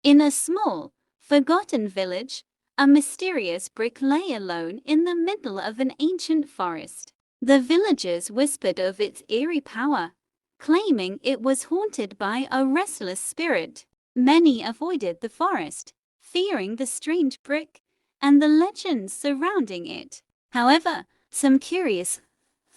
In a small, forgotten village, a mysterious brick lay alone in the middle of an ancient forest. The villagers whispered of its eerie power, claiming it was haunted by a restless spirit. Many avoided the forest, fearing the strange brick and the legends surrounding it. However, some curious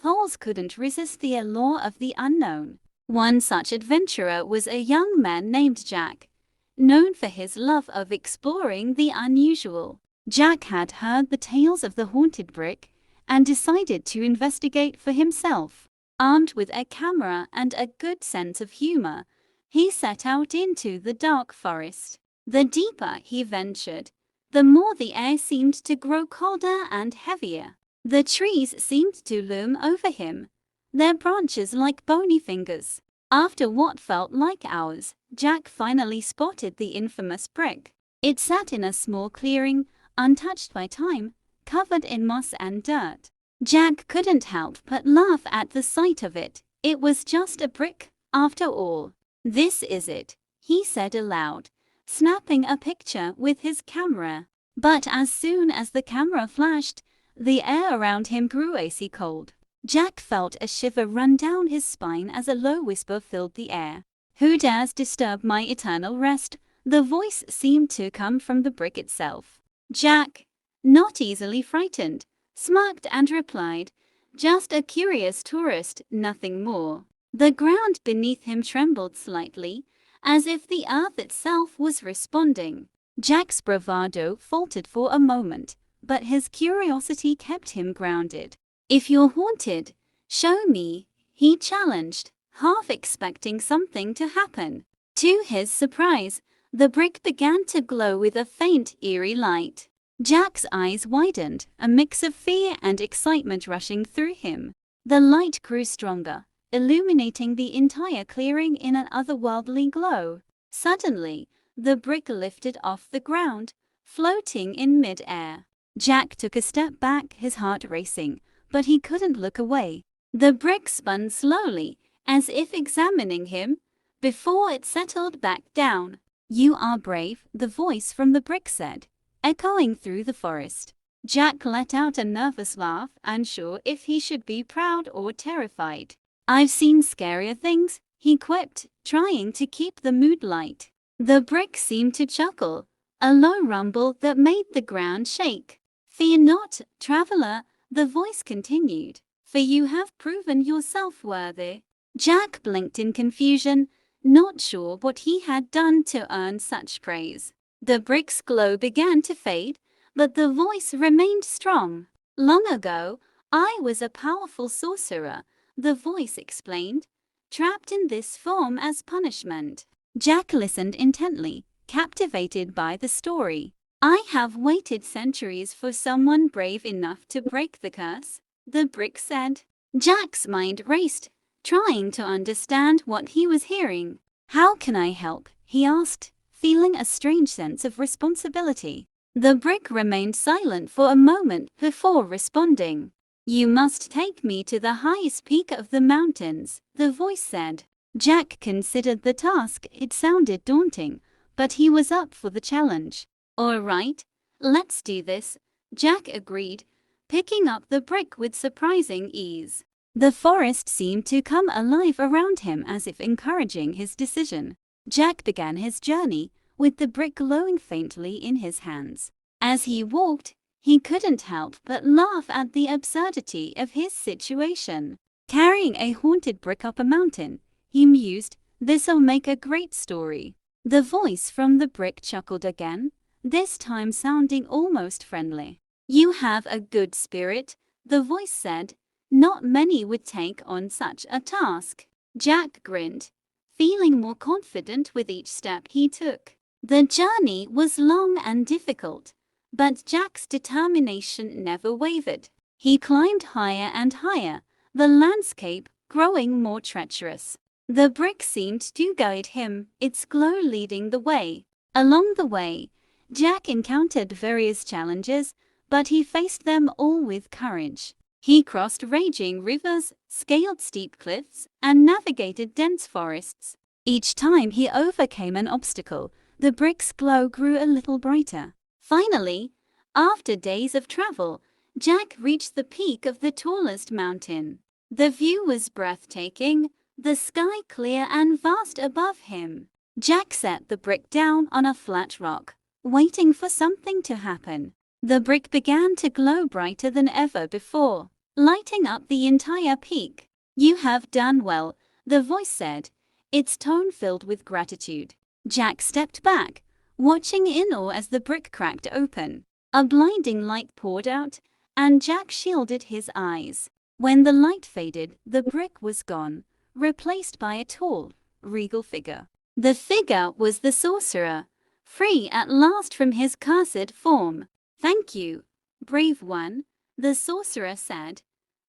souls couldn't resist the allure of the unknown. One such adventurer was a young man named Jack, known for his love of exploring the unusual. Jack had heard the tales of the haunted brick and decided to investigate for himself. Armed with a camera and a good sense of humor, he set out into the dark forest. The deeper he ventured, the more the air seemed to grow colder and heavier. The trees seemed to loom over him, their branches like bony fingers. After what felt like hours, Jack finally spotted the infamous brick. It sat in a small clearing, untouched by time, covered in moss and dirt. Jack couldn't help but laugh at the sight of it. It was just a brick, after all. "This is it," he said aloud, snapping a picture with his camera. But as soon as the camera flashed, the air around him grew icy cold. Jack felt a shiver run down his spine as a low whisper filled the air. "Who dares disturb my eternal rest?" The voice seemed to come from the brick itself. Jack, not easily frightened, smirked and replied, "Just a curious tourist, nothing more." The ground beneath him trembled slightly, as if the earth itself was responding. Jack's bravado faltered for a moment, but his curiosity kept him grounded. "If you're haunted, show me," he challenged, half expecting something to happen. To his surprise, the brick began to glow with a faint, eerie light. Jack's eyes widened, a mix of fear and excitement rushing through him. The light grew stronger, illuminating the entire clearing in an otherworldly glow. Suddenly, the brick lifted off the ground, floating in mid-air. Jack took a step back, his heart racing, but he couldn't look away. The brick spun slowly, as if examining him, before it settled back down. "You are brave," the voice from the brick said, echoing through the forest. Jack let out a nervous laugh, unsure if he should be proud or terrified. "I've seen scarier things," he quipped, trying to keep the mood light. The brick seemed to chuckle, a low rumble that made the ground shake. "Fear not, traveler," the voice continued, "for you have proven yourself worthy." Jack blinked in confusion, not sure what he had done to earn such praise. The brick's glow began to fade, but the voice remained strong. "Long ago, I was a powerful sorcerer," the voice explained, "trapped in this form as punishment." Jack listened intently, captivated by the story. "I have waited centuries for someone brave enough to break the curse," the brick said. Jack's mind raced, trying to understand what he was hearing. "How can I help?" he asked, feeling a strange sense of responsibility. The brick remained silent for a moment before responding. "You must take me to the highest peak of the mountains," the voice said. Jack considered the task. It sounded daunting, but he was up for the challenge. "All right, let's do this," Jack agreed, picking up the brick with surprising ease. The forest seemed to come alive around him, as if encouraging his decision. Jack began his journey, with the brick glowing faintly in his hands. As he walked, he couldn't help but laugh at the absurdity of his situation. Carrying a haunted brick up a mountain, he mused, "This'll make a great story." The voice from the brick chuckled again, this time sounding almost friendly. "You have a good spirit," the voice said. "Not many would take on such a task." Jack grinned, feeling more confident with each step he took. The journey was long and difficult, but Jack's determination never wavered. He climbed higher and higher, the landscape growing more treacherous. The brick seemed to guide him, its glow leading the way. Along the way, Jack encountered various challenges, but he faced them all with courage. He crossed raging rivers, scaled steep cliffs, and navigated dense forests. Each time he overcame an obstacle, The brick's glow grew a little brighter. Finally, after days of travel, Jack reached the peak of the tallest mountain. The view was breathtaking, the sky clear and vast above him. Jack set the brick down on a flat rock, waiting for something to happen. The brick began to glow brighter than ever before, lighting up the entire peak. "You have done well," the voice said, its tone filled with gratitude. Jack stepped back, watching in awe as the brick cracked open. A blinding light poured out, and Jack shielded his eyes. When the light faded, the brick was gone, replaced by a tall, regal figure. The figure was the sorcerer, free at last from his cursed form. "Thank you, brave one," the sorcerer said,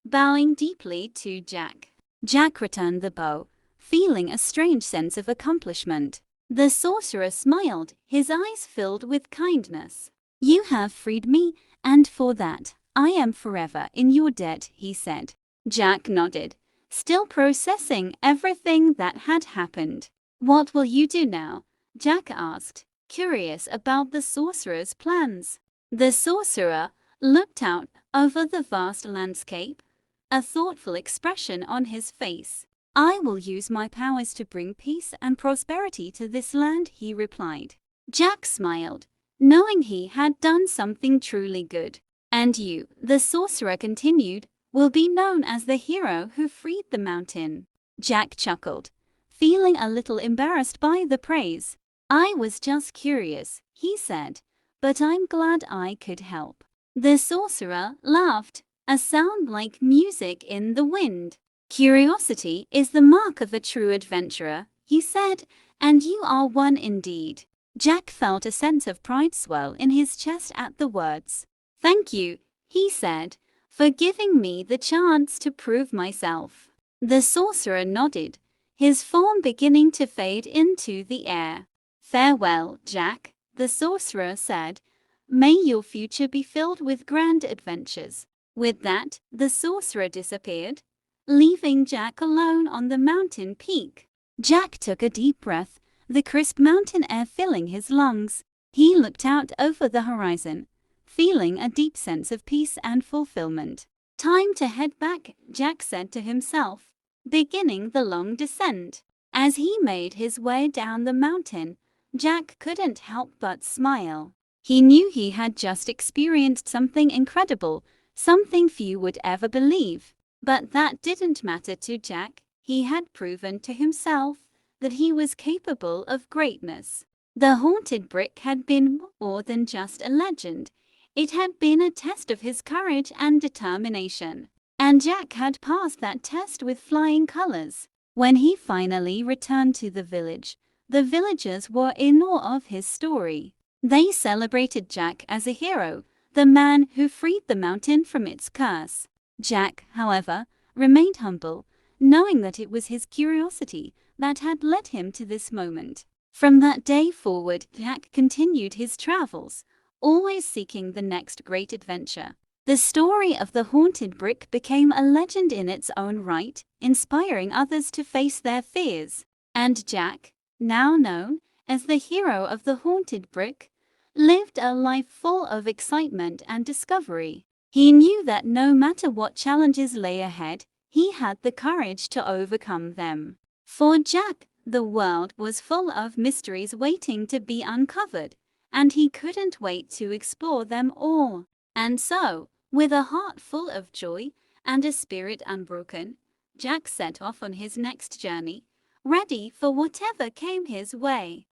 bowing deeply to Jack. Jack returned the bow, feeling a strange sense of accomplishment. The sorcerer smiled, his eyes filled with kindness. "You have freed me, and for that, I am forever in your debt," he said. Jack nodded, still processing everything that had happened. "What will you do now?" Jack asked, curious about the sorcerer's plans. The sorcerer looked out over the vast landscape, a thoughtful expression on his face. "I will use my powers to bring peace and prosperity to this land," he replied. Jack smiled, knowing he had done something truly good. "And you," the sorcerer continued, "will be known as the hero who freed the mountain." Jack chuckled, feeling a little embarrassed by the praise. "I was just curious," he said, "but I'm glad I could help." The sorcerer laughed, a sound like music in the wind. "Curiosity is the mark of a true adventurer," he said, "and you are one indeed." Jack felt a sense of pride swell in his chest at the words. "Thank you," he said, "for giving me the chance to prove myself." The sorcerer nodded, his form beginning to fade into the air. "Farewell, Jack," the sorcerer said. "May your future be filled with grand adventures." With that, the sorcerer disappeared, leaving Jack alone on the mountain peak. Jack took a deep breath, the crisp mountain air filling his lungs. He looked out over the horizon, feeling a deep sense of peace and fulfillment. "Time to head back," Jack said to himself, beginning the long descent. As he made his way down the mountain, Jack couldn't help but smile. He knew he had just experienced something incredible, something few would ever believe. But that didn't matter to Jack. He had proven to himself that he was capable of greatness. The haunted brick had been more than just a legend. It had been a test of his courage and determination. And Jack had passed that test with flying colors. When he finally returned to the village, the villagers were in awe of his story. They celebrated Jack as a hero, the man who freed the mountain from its curse. Jack, however, remained humble, knowing that it was his curiosity that had led him to this moment. From that day forward, Jack continued his travels, always seeking the next great adventure. The story of the haunted brick became a legend in its own right, inspiring others to face their fears. And Jack, now known as the hero of the haunted brick, lived a life full of excitement and discovery. He knew that no matter what challenges lay ahead, he had the courage to overcome them. For Jack, the world was full of mysteries waiting to be uncovered, and he couldn't wait to explore them all. And so, with a heart full of joy and a spirit unbroken, Jack set off on his next journey, ready for whatever came his way.